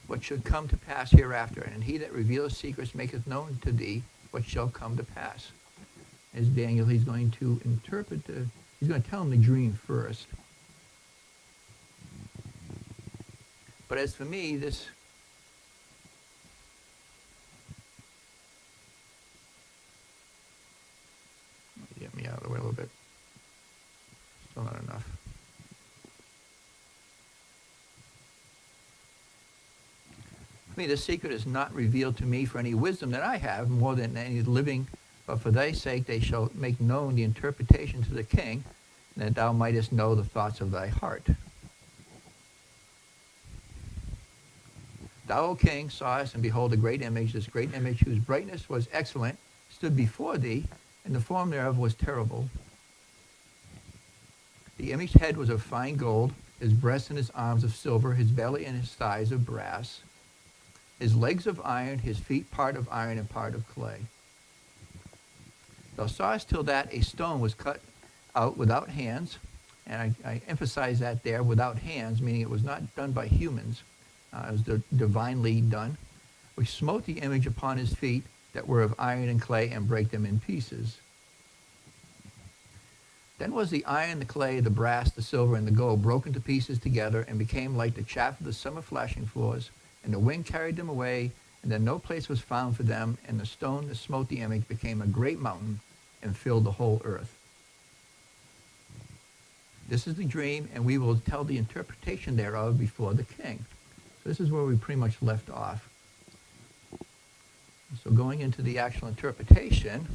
what should come to pass hereafter, and he that revealeth secrets maketh known to thee what shall come to pass. As Daniel, he's going to interpret he's going to tell him the dream first. But as for me, this get me out of the way a little bit. Still not enough. For me, the secret is not revealed to me for any wisdom that I have, more than any living, but for thy sake they shall make known the interpretation to the king, that thou mightest know the thoughts of thy heart. Thou, O king, sawest, and behold, a great image, this great image whose brightness was excellent, stood before thee, and the form thereof was terrible. The image head was of fine gold, his breasts and his arms of silver, his belly and his thighs of brass, his legs of iron, his feet part of iron and part of clay. Thou sawest till that a stone was cut out without hands, and I emphasize that there, without hands, meaning it was not done by humans. It was divinely done, which smote the image upon his feet that were of iron and clay, and brake them in pieces. Then was the iron, the clay, the brass, the silver, and the gold broken to pieces together, and became like the chaff of the summer flashing floors, and the wind carried them away, and then no place was found for them, and the stone that smote the image became a great mountain, and filled the whole earth. This is the dream, and we will tell the interpretation thereof before the king. So this is where we pretty much left off. So going into the actual interpretation,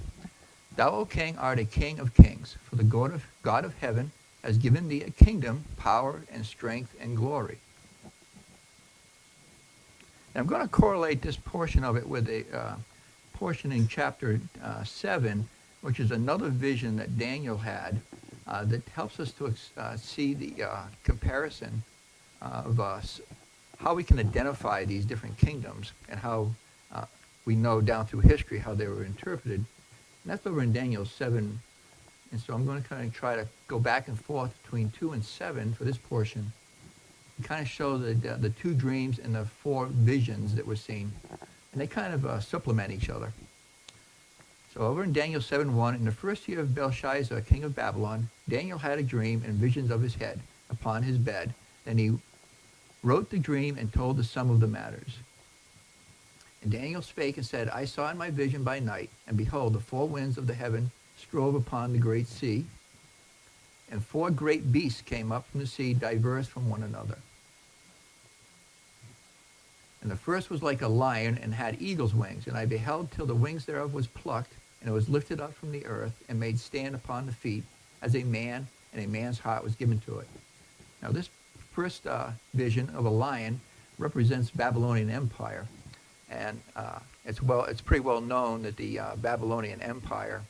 thou, O king, art a king of kings, for the God of heaven has given thee a kingdom, power, and strength, and glory. Now I'm going to correlate this portion of it with a portion in chapter 7, which is another vision that Daniel had that helps us to see the comparison of how we can identify these different kingdoms, and how we know down through history how they were interpreted. And that's over in Daniel 7. And so I'm going to kind of try to go back and forth between 2 and 7 for this portion, and kind of show the two dreams and the four visions that we're seeing. And they kind of supplement each other. So over in Daniel 7:1, in the first year of Belshazzar, king of Babylon, Daniel had a dream and visions of his head upon his bed. Then he wrote the dream and told the sum of the matters. And Daniel spake and said, I saw in my vision by night, and behold, the four winds of the heaven strove upon the great sea, and four great beasts came up from the sea, diverse from one another. And the first was like a lion, and had eagle's wings, and I beheld till the wings thereof was plucked, and it was lifted up from the earth, and made stand upon the feet, as a man, and a man's heart was given to it. Now this first vision of a lion represents Babylonian Empire. And it's pretty well known that the Babylonian Empire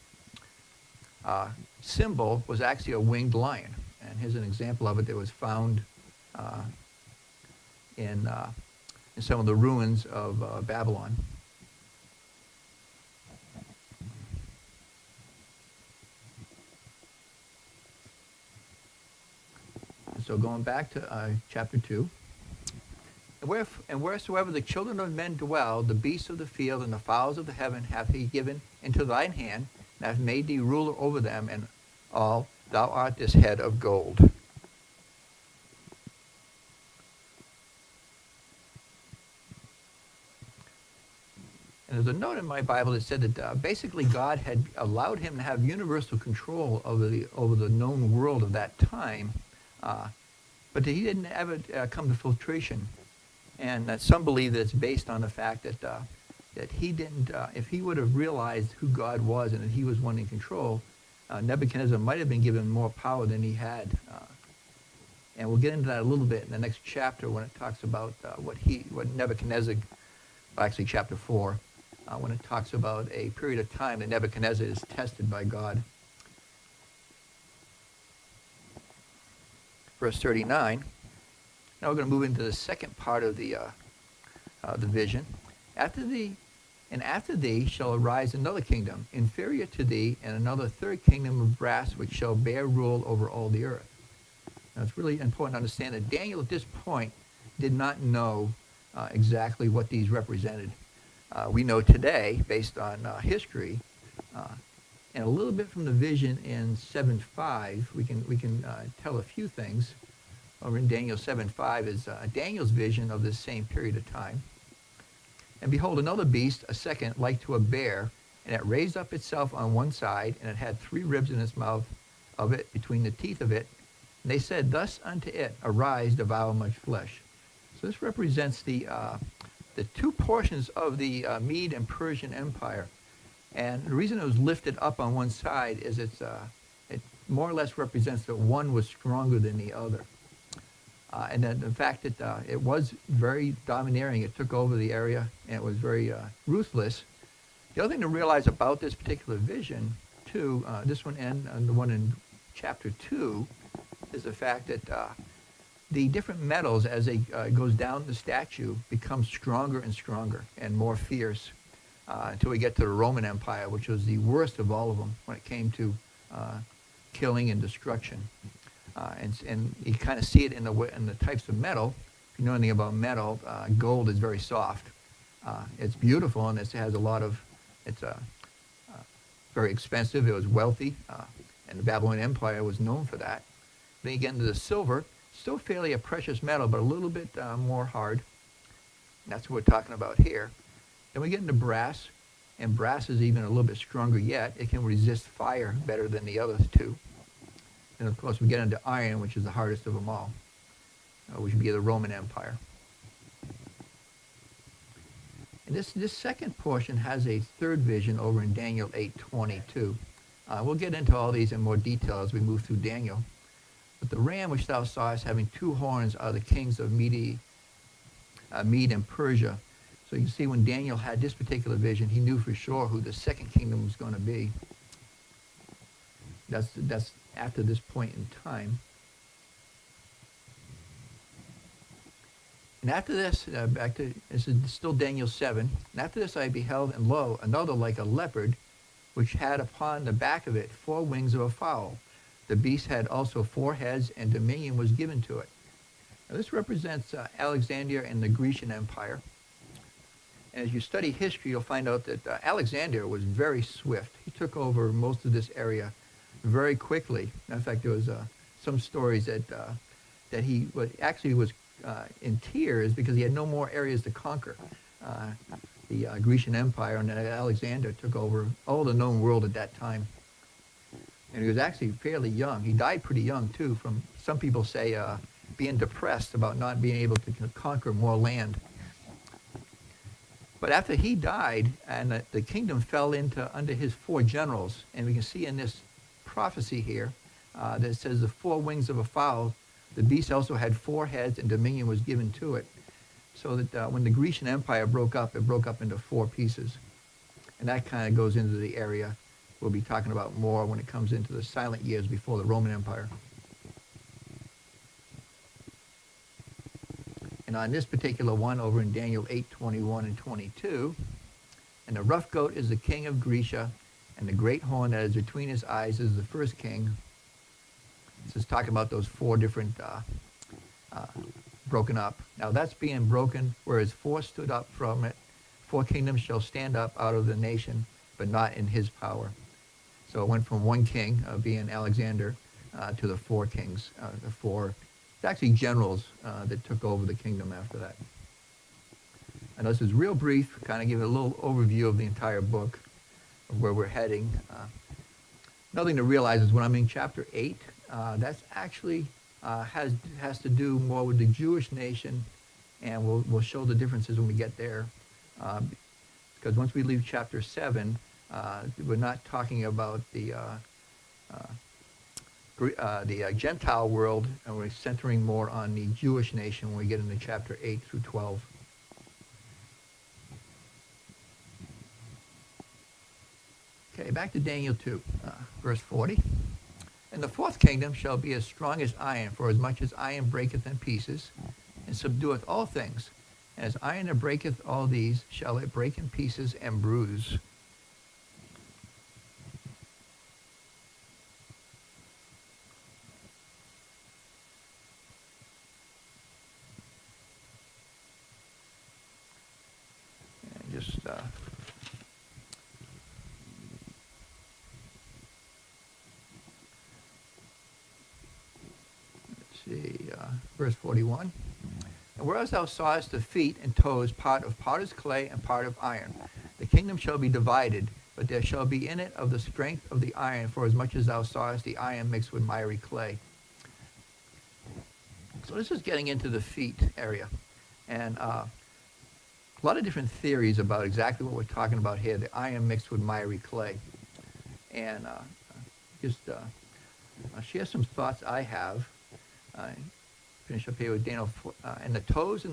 symbol was actually a winged lion. And here's an example of it that was found in some of the ruins of Babylon. So going back to chapter 2. And wheresoever the children of men dwell, the beasts of the field and the fowls of the heaven hath he given into thine hand, and hath made thee ruler over them, and all, thou art this head of gold. And there's a note in my Bible that said that basically God had allowed him to have universal control over the known world of that time, but that he didn't ever come to filtration. And some believe that it's based on the fact that he didn't, if he would have realized who God was and that he was one in control, Nebuchadnezzar might have been given more power than he had. And we'll get into that a little bit in the next chapter when it talks about what Nebuchadnezzar, actually chapter 4, when it talks about a period of time that Nebuchadnezzar is tested by God. Verse 39. Now we're going to move into the second part of the vision. After thee shall arise another kingdom, inferior to thee, and another third kingdom of brass, which shall bear rule over all the earth. Now it's really important to understand that Daniel at this point did not know exactly what these represented. We know today, based on history, uh, and a little bit from the vision in 7:5, we can tell a few things. Over in Daniel 7:5 is Daniel's vision of this same period of time. And behold, another beast, a second, like to a bear, and it raised up itself on one side, and it had 3 ribs in its mouth of it, between the teeth of it. And they said thus unto it, Arise, devour much flesh. So this represents the 2 portions of the Mede and Persian Empire. And the reason it was lifted up on one side is it more or less represents that one was stronger than the other. And then the fact that it was very domineering, it took over the area, and it was very ruthless. The other thing to realize about this particular vision, too, this one and the one in chapter 2, is the fact that the different metals, as they goes down the statue, become stronger and stronger and more fierce until we get to the Roman Empire, which was the worst of all of them when it came to killing and destruction. And you kind of see it in the types of metal. If you know anything about metal, gold is very soft. It's beautiful, and it has a lot of, it's very expensive. It was wealthy, and the Babylonian Empire was known for that. Then you get into the silver, still fairly a precious metal, but a little bit more hard. That's what we're talking about here. Then we get into brass, and brass is even a little bit stronger yet. It can resist fire better than the other two. And of course, we get into iron, which is the hardest of them all, which would be the Roman Empire. And this second portion has a third vision over in Daniel 8:22. We'll get into all these in more detail as we move through Daniel. But the ram which thou sawest having 2 horns are the kings of Mede and Persia. So you can see when Daniel had this particular vision, he knew for sure who the second kingdom was going to be. That's after this point in time. And after this, this is still Daniel 7. And after this I beheld, and lo, another like a leopard, which had upon the back of it 4 wings of a fowl. The beast had also 4 heads, and dominion was given to it. Now this represents Alexander and the Grecian Empire. And as you study history, you'll find out that Alexander was very swift. He took over most of this area very quickly. In fact, there was some stories that he actually was in tears because he had no more areas to conquer. The Grecian Empire, and Alexander took over all the known world at that time. And he was actually fairly young. He died pretty young, too, from some people say being depressed about not being able to conquer more land. But after he died, and the kingdom fell under his 4 generals, and we can see in this prophecy here that says the 4 wings of a fowl, the beast also had 4 heads, and dominion was given to it. So that when the Grecian Empire broke up, it broke up into 4 pieces. And that kind of goes into the area we'll be talking about more when it comes into the silent years before the Roman Empire. And on this particular one over in Daniel 8:21 and 22, and the rough goat is the king of Grecia, and the great horn that is between his eyes is the first king. This is talking about those 4 different broken up. Now that's being broken, whereas 4 stood up from it. 4 kingdoms shall stand up out of the nation, but not in his power. So it went from 1 king, being Alexander, to the 4 kings, the 4, it's actually generals that took over the kingdom after that. And this is real brief, kind of give a little overview of the entire book, of where we're heading. Another thing to realize is when I'm in chapter 8, that's actually has to do more with the Jewish nation, and we'll show the differences when we get there. Because once we leave chapter 7, we're not talking about the Gentile world, and we're centering more on the Jewish nation when we get into chapter 8 through 12. Okay, back to Daniel 2, verse 40. And the 4th kingdom shall be as strong as iron, for as much as iron breaketh in pieces, and subdueth all things. And as iron that breaketh all these, shall it break in pieces and bruise. just verse 41. And whereas thou sawest the feet and toes, part of potter's clay and part of iron, the kingdom shall be divided, but there shall be in it of the strength of the iron, for as much as thou sawest the iron mixed with miry clay. So this is getting into the feet area. And a lot of different theories about exactly what we're talking about here, the iron mixed with miry clay. And I'll share some thoughts I have. Finish up here with Daniel. And the toes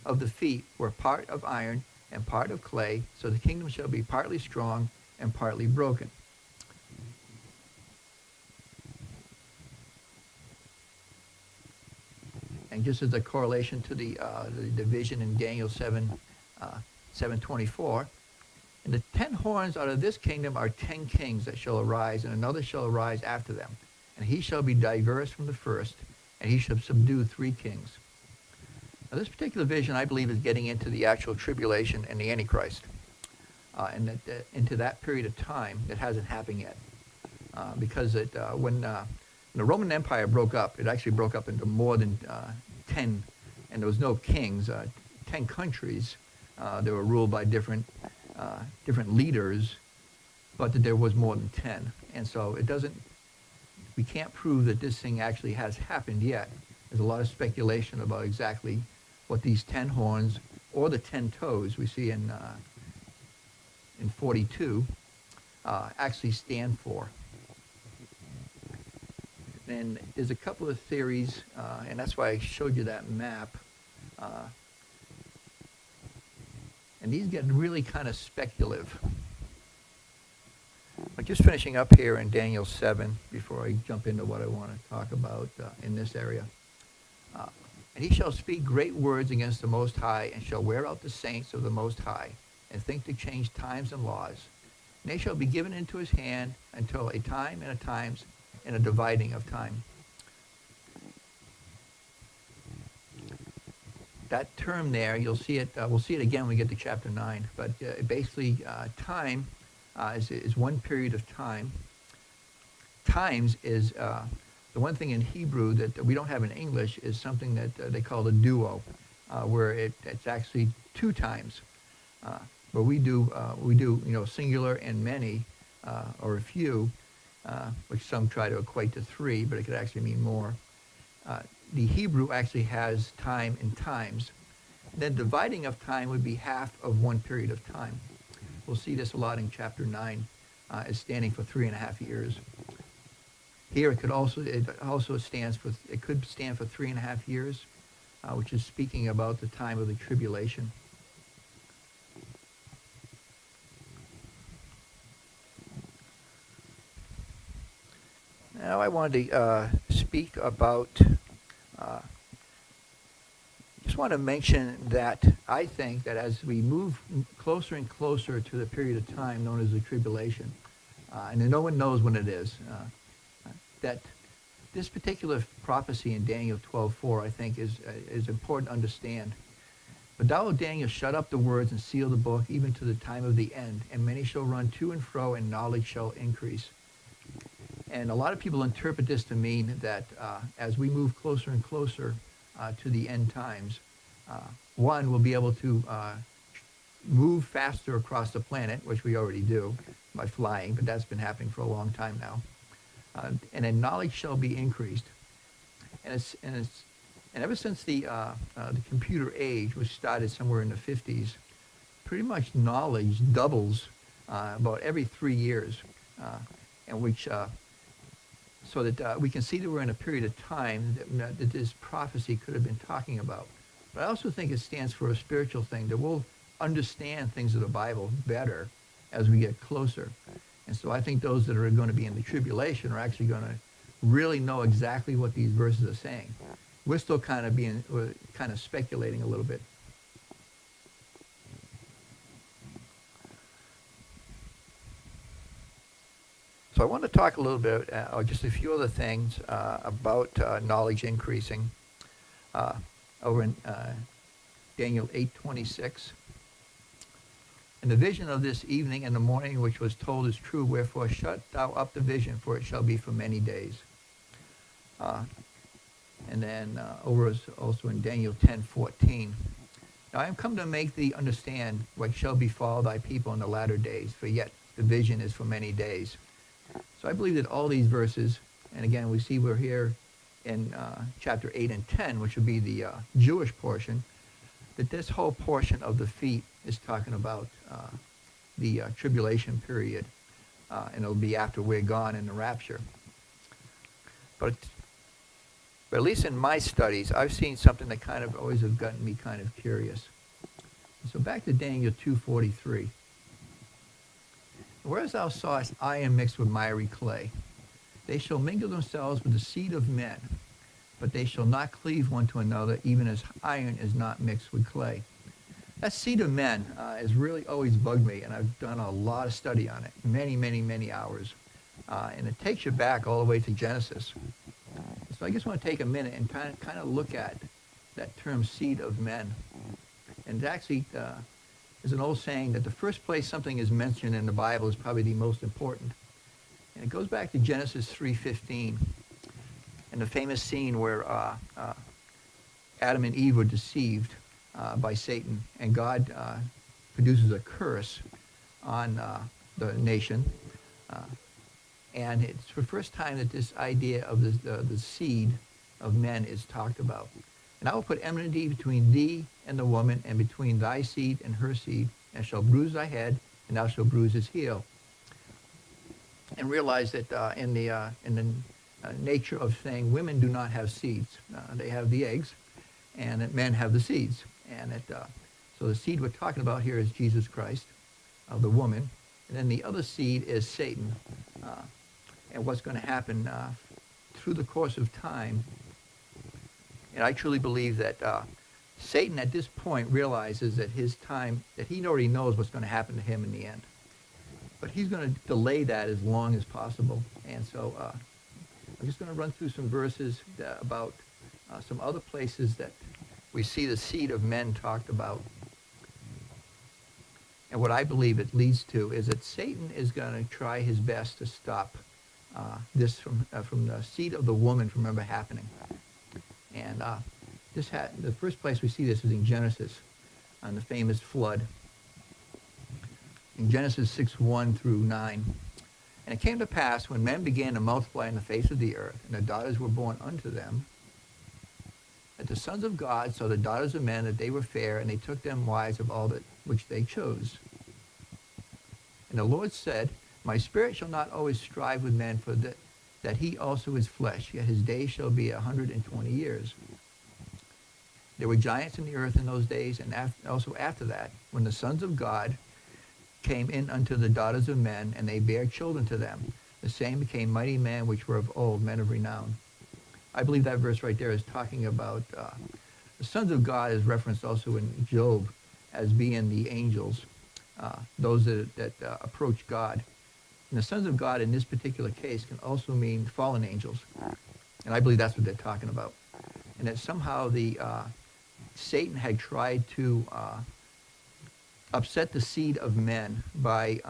of the feet were part of iron and part of clay, so the kingdom shall be partly strong and partly broken. And just as a correlation to the division in Daniel 7:24, and the 10 horns out of this kingdom are 10 kings that shall arise, and another shall arise after them, and he shall be diverse from the first, and he shall subdue 3 kings. Now, this particular vision, I believe, is getting into the actual tribulation and the Antichrist, and into that period of time that hasn't happened yet, because when the Roman Empire broke up, it actually broke up into more than 10, and there was no kings, 10 countries. They were ruled by different leaders, but that there was more than 10. And so we can't prove that this thing actually has happened yet. There's a lot of speculation about exactly what these 10 horns or the 10 toes we see in 42 actually stand for. And there's a couple of theories, and that's why I showed you that map. And these get really kind of speculative. But just finishing up here in Daniel 7, before I jump into what I want to talk about in this area. And he shall speak great words against the Most High, and shall wear out the saints of the Most High, and think to change times and laws. And they shall be given into his hand until a time and a times and a dividing of time. That term there, you'll see it. We'll see it again when we get to chapter 9. But basically, time is one period of time. Times is the one thing in Hebrew that we don't have in English is something that they call a duo, where it's actually 2 times. But we do singular and many, or a few, which some try to equate to 3, but it could actually mean more. The Hebrew actually has time and times. Then dividing of time would be half of one period of time. We'll see this a lot in chapter 9, as standing for 3.5 years. Here it could stand for 3.5 years, which is speaking about the time of the tribulation. Now I wanted to speak about, just want to mention that I think that as we move closer and closer to the period of time known as the tribulation, and no one knows when it is, that this particular prophecy in Daniel 12:4, I think, is important to understand. But thou, O Daniel, shut up the words and seal the book, even to the time of the end, and many shall run to and fro, and knowledge shall increase. And a lot of people interpret this to mean that as we move closer and closer to the end times, one will be able to move faster across the planet, which we already do by flying, but that's been happening for a long time now. And then knowledge shall be increased. And ever since the computer age, which started somewhere in the 50s, pretty much knowledge doubles about every 3 years, and which so that we can see that we're in a period of time that this prophecy could have been talking about. But I also think it stands for a spiritual thing, that we'll understand things of the Bible better as we get closer. And so I think those that are going to be in the tribulation are actually going to really know exactly what these verses are saying. We're still kind of speculating a little bit. So I want to talk a little bit, or just a few other things about knowledge increasing over in Daniel 8:26. And the vision of this evening and the morning which was told is true, wherefore shut thou up the vision, for it shall be for many days. And then over also in Daniel 10:14. Now I am come to make thee understand what shall befall thy people in the latter days, for yet the vision is for many days. So I believe that all these verses, and again we see we're here in chapter 8 and 10, which would be the Jewish portion, that this whole portion of the feet is talking about the tribulation period, and it'll be after we're gone in the rapture. But at least in my studies, I've seen something that kind of always has gotten me kind of curious. So back to Daniel 2:43. Whereas thou sawest iron mixed with miry clay, they shall mingle themselves with the seed of men, but they shall not cleave one to another, even as iron is not mixed with clay. That seed of men has really always bugged me, and I've done a lot of study on it, many, many, many hours. And it takes you back all the way to Genesis. So I just want to take a minute and kind of look at that term seed of men. And actually, there's an old saying that the first place something is mentioned in the Bible is probably the most important. And it goes back to Genesis 3:15, and the famous scene where Adam and Eve were deceived by Satan, and God produces a curse on the nation. And it's the first time that this idea of the seed of men is talked about. And I will put enmity between thee and the woman, and between thy seed and her seed, and shall bruise thy head, and thou shalt bruise his heel. And realize that in the nature of thing, women do not have seeds. They have the eggs, and that men have the seeds. And so the seed we're talking about here is Jesus Christ, of the woman. And then the other seed is Satan. And what's going to happen through the course of time. And I truly believe that Satan at this point realizes that his time, that he already knows what's going to happen to him in the end. But he's going to delay that as long as possible. And so I'm just going to run through some verses about some other places that we see the seed of men talked about. And what I believe it leads to is that Satan is going to try his best to stop this from the seed of the woman from ever happening. And the first place we see this is in Genesis, on the famous flood. In Genesis 6:1 through 9. And it came to pass, when men began to multiply in the face of the earth, and the daughters were born unto them, that the sons of God saw the daughters of men, that they were fair, and they took them wives of all that which they chose. And the Lord said, my spirit shall not always strive with men, for that he also is flesh, yet his days shall be 120 years. There were giants in the earth in those days, and also after that, when the sons of God came in unto the daughters of men, and they bare children to them. The same became mighty men which were of old, men of renown. I believe that verse right there is talking about the sons of God is referenced also in Job as being the angels, those that approach God. And the sons of God in this particular case can also mean fallen angels. And I believe that's what they're talking about. And that somehow Satan had tried to upset the seed of men by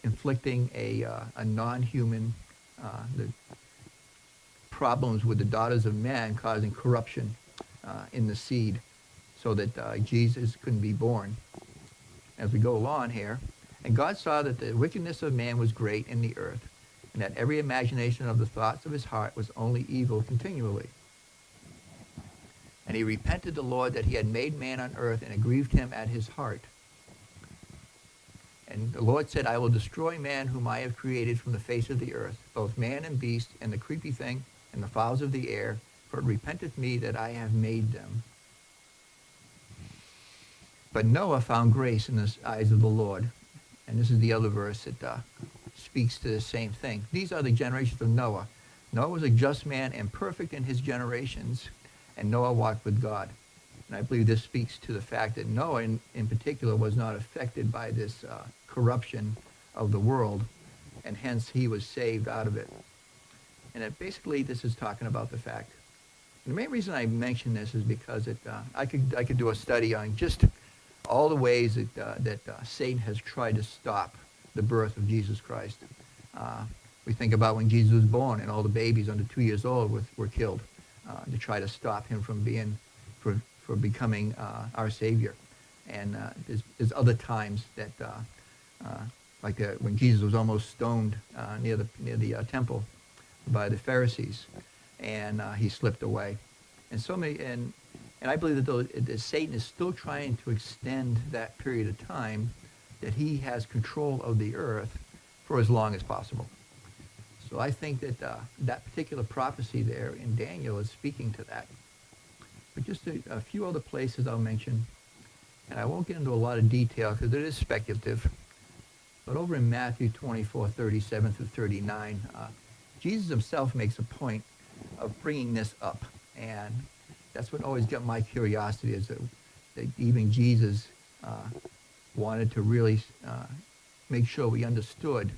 inflicting a non-human the problems with the daughters of men, causing corruption in the seed, so that Jesus couldn't be born. As we go along here, and God saw that the wickedness of man was great in the earth, and that every imagination of the thoughts of his heart was only evil continually. And he repented the Lord that he had made man on earth, and it grieved him at his heart. And the Lord said, I will destroy man whom I have created from the face of the earth, both man and beast, and the creepy thing, and the fowls of the air, for it repenteth me that I have made them. But Noah found grace in the eyes of the Lord. And this is the other verse that speaks to the same thing. These are the generations of Noah. Noah was a just man and perfect in his generations, and Noah walked with God. And I believe this speaks to the fact that Noah in particular was not affected by this corruption of the world, and hence he was saved out of it. And basically this is talking about the fact. And the main reason I mention this is because I could do a study on just all the ways that Satan has tried to stop the birth of Jesus Christ. Uh, we think about when Jesus was born and all the babies under 2 years old were killed to try to stop him from for becoming our Savior. And there's other times that, when Jesus was almost stoned near the temple by the Pharisees, and he slipped away. And so many, and I believe that Satan is still trying to extend that period of time that he has control of the earth for as long as possible. So I think that that particular prophecy there in Daniel is speaking to that. But just a few other places I'll mention, and I won't get into a lot of detail because it is speculative. But over in Matthew 24:37 through 39, Jesus himself makes a point of bringing this up. And that's what always got my curiosity, is that even Jesus wanted to really make sure we understood.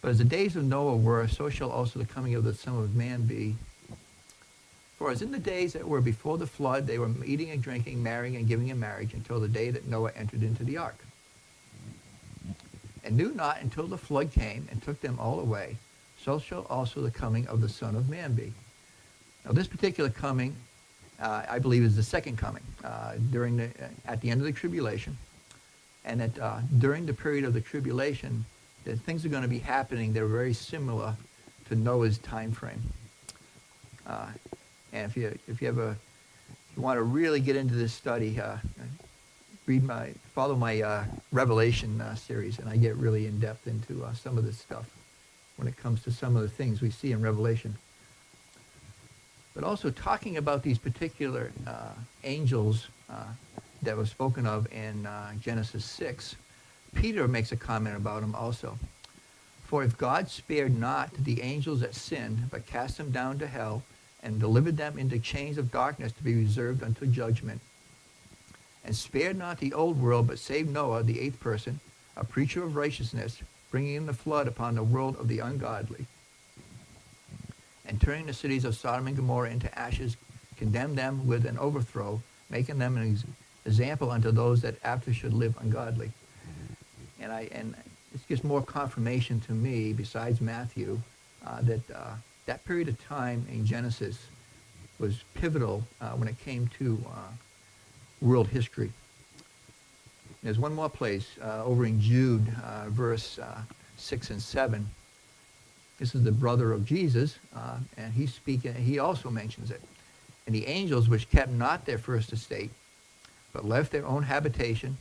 But as the days of Noah were, so shall also the coming of the Son of Man be. For as in the days that were before the flood, they were eating and drinking, marrying and giving in marriage, until the day that Noah entered into the ark, and knew not until the flood came and took them all away, so shall also the coming of the Son of Man be. Now this particular coming, I believe, is the second coming at the end of the tribulation, and that during the period of the tribulation, that things are going to be happening that are very similar to Noah's time frame. And if you want to really get into this study, follow my Revelation series, and I get really in depth into some of this stuff when it comes to some of the things we see in Revelation. But also talking about these particular angels that were spoken of in Genesis 6, Peter makes a comment about them also. For if God spared not the angels that sinned, but cast them down to hell, and delivered them into chains of darkness to be reserved unto judgment, and spared not the old world, but saved Noah, the eighth person, a preacher of righteousness, bringing in the flood upon the world of the ungodly, and turning the cities of Sodom and Gomorrah into ashes, condemned them with an overthrow, making them an example unto those that after should live ungodly. And it's just more confirmation to me, besides Matthew, that period of time in Genesis was pivotal when it came to world history. There's one more place over in Jude, verse 6 and 7. This is the brother of Jesus, and he's speaking. He also mentions it. And the angels which kept not their first estate, but left their own habitation.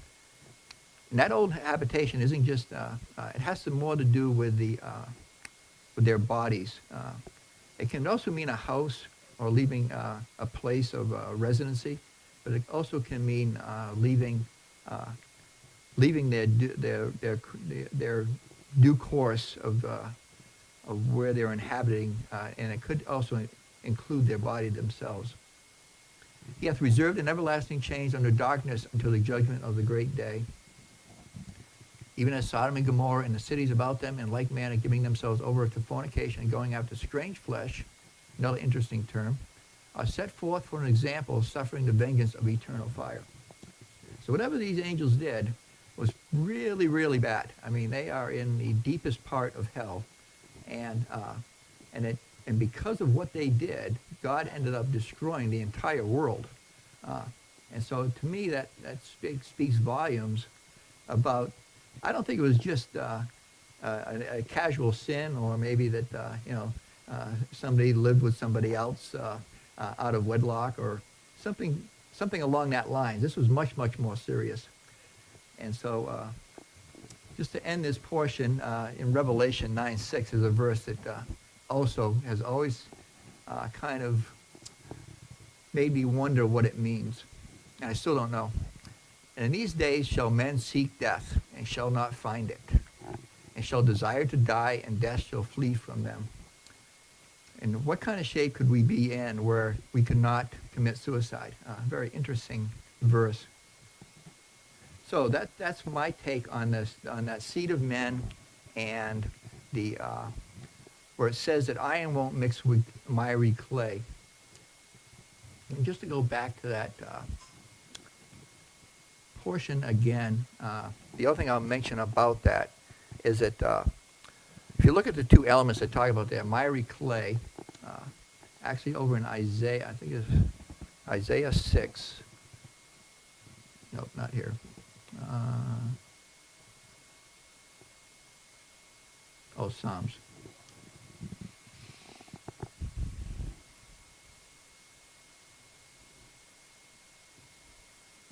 And that old habitation isn't just, it has some more to do with with their bodies. It can also mean a house or leaving a place of residency, but it also can mean leaving their due course of where they're inhabiting, and it could also include their body themselves. He hath reserved an everlasting chains under darkness until the judgment of the great day. Even as Sodom and Gomorrah and the cities about them, in like manner giving themselves over to fornication and going after strange flesh, another interesting term, are set forth for an example of suffering the vengeance of eternal fire. So whatever these angels did was really, really bad. I mean, they are in the deepest part of hell, and because of what they did, God ended up destroying the entire world. And so to me, that speaks volumes about, I don't think it was just a casual sin, or maybe that, somebody lived with somebody else out of wedlock, or something along that line. This was much, much more serious. And so just to end this portion, in Revelation 9:6 is a verse that also has always kind of made me wonder what it means. And I still don't know. And in these days shall men seek death, and shall not find it, and shall desire to die, and death shall flee from them. And what kind of shape could we be in where we could not commit suicide? Very interesting verse. So that's my take on this, on that seed of men, and the where it says that iron won't mix with miry clay. And just to go back to that portion again, the other thing I'll mention about that is that if you look at the two elements that talk about there, miry clay, actually over in Isaiah, I think it's Isaiah 6. Nope, not here. Psalms.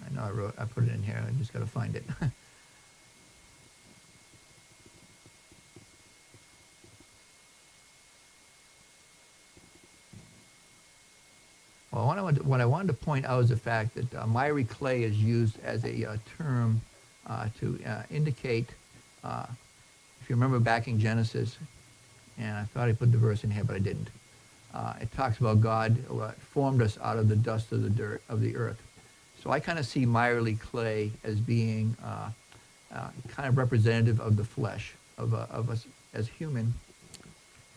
I know I put it in here. I just got to find it. Well, what I wanted to point out is the fact that miry clay is used as a term to indicate, if you remember back in Genesis, and I thought I put the verse in here, but I didn't. It talks about God formed us out of the dust of the dirt of the earth. So I kind of see miry clay as being kind of representative of the flesh of us as human.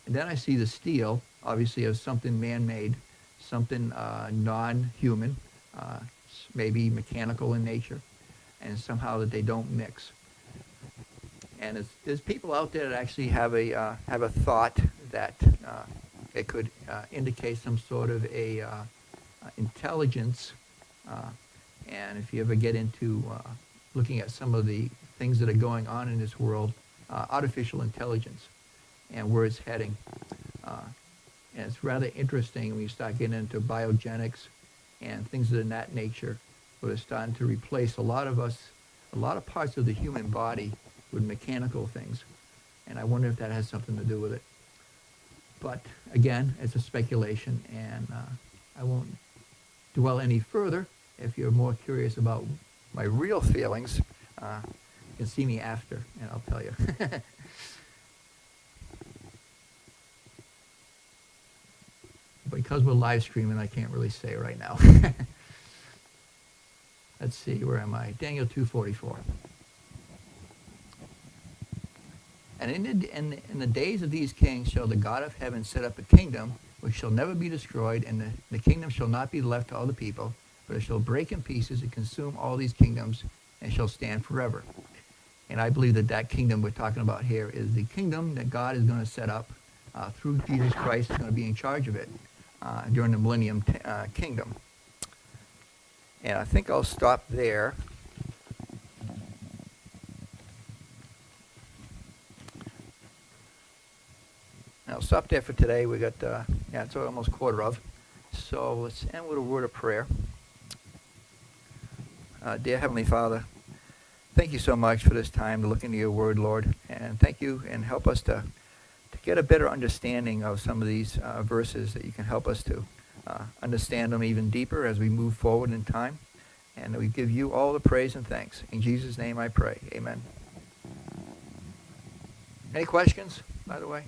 And then I see the steel, obviously, as something man-made, something non-human, maybe mechanical in nature, and somehow that they don't mix. And there's people out there that actually have a thought that it could indicate some sort of a intelligence. And if you ever get into looking at some of the things that are going on in this world, artificial intelligence and where it's heading. And it's rather interesting when you start getting into biogenics and things of that nature, where it's starting to replace a lot of parts of the human body with mechanical things. And I wonder if that has something to do with it. But again, it's a speculation, and I won't dwell any further. If you're more curious about my real feelings, you can see me after, and I'll tell you. Because we're live streaming, I can't really say right now. Let's see, where am I? Daniel 2:44. And in the days of these kings shall the God of heaven set up a kingdom which shall never be destroyed, and the kingdom shall not be left to all the people, but it shall break in pieces and consume all these kingdoms, and shall stand forever. And I believe that kingdom we're talking about here is the kingdom that God is going to set up through Jesus Christ. Is going to be in charge of it during the millennium kingdom. And I think I'll stop there. I'll stop there for today. We got, it's almost 1:15. So let's end with a word of prayer. Dear Heavenly Father, thank you so much for this time to look into your word, Lord. And thank you, and help us to get a better understanding of some of these verses, that you can help us to understand them even deeper as we move forward in time. And we give you all the praise and thanks. In Jesus' name I pray. Amen. Any questions, by the way?